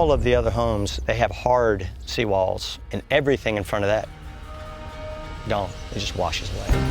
all of the other homes, they have hard seawalls, and everything in front of that, gone. It just washes away.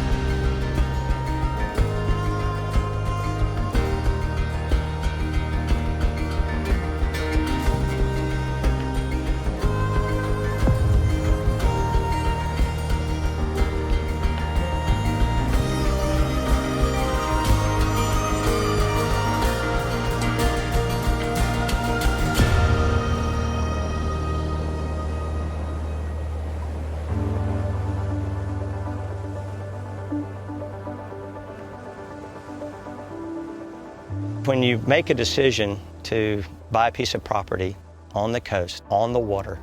When you make a decision to buy a piece of property on the coast, on the water,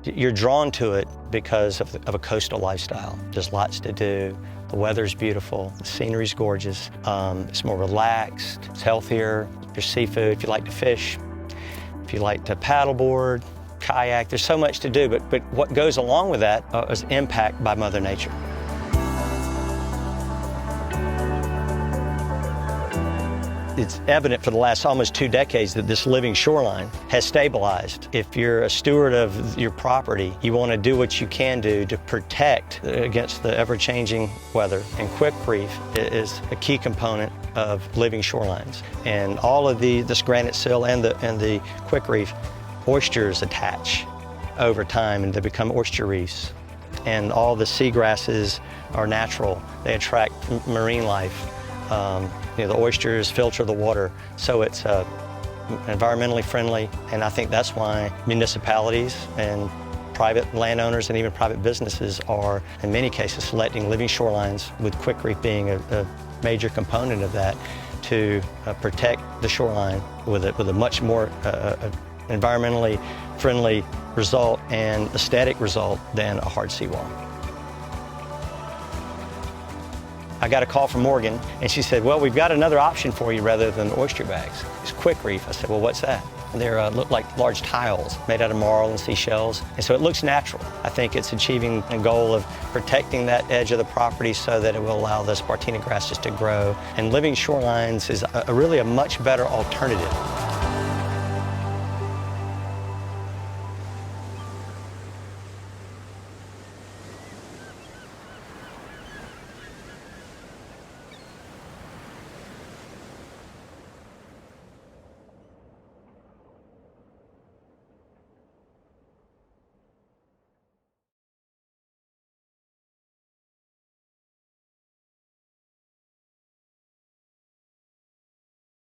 you're drawn to it because of a coastal lifestyle. There's lots to do, the weather's beautiful, the scenery's gorgeous, it's more relaxed, it's healthier, there's seafood if you like to fish, if you like to paddleboard, kayak, there's so much to do, but what goes along with that is impact by Mother Nature. It's evident for the last almost 2 decades that this living shoreline has stabilized. If you're a steward of your property, you want to do what you can do to protect against the ever-changing weather. And quick reef is a key component of living shorelines. And all of this granite sill and the quick reef, oysters attach over time and they become oyster reefs. And all the seagrasses are natural. They attract marine life. The oysters filter the water, so it's environmentally friendly, and I think that's why municipalities and private landowners and even private businesses are, in many cases, selecting living shorelines, with quick reef being a major component of that, to protect the shoreline with a much more environmentally friendly result and aesthetic result than a hard seawall. I got a call from Morgan, and she said, well, we've got another option for you rather than oyster bags. It's quick reef. I said, well, what's that? They look like large tiles made out of marl and seashells, and so it looks natural. I think it's achieving a goal of protecting that edge of the property so that it will allow the Spartina grasses to grow. And living shorelines is really a much better alternative.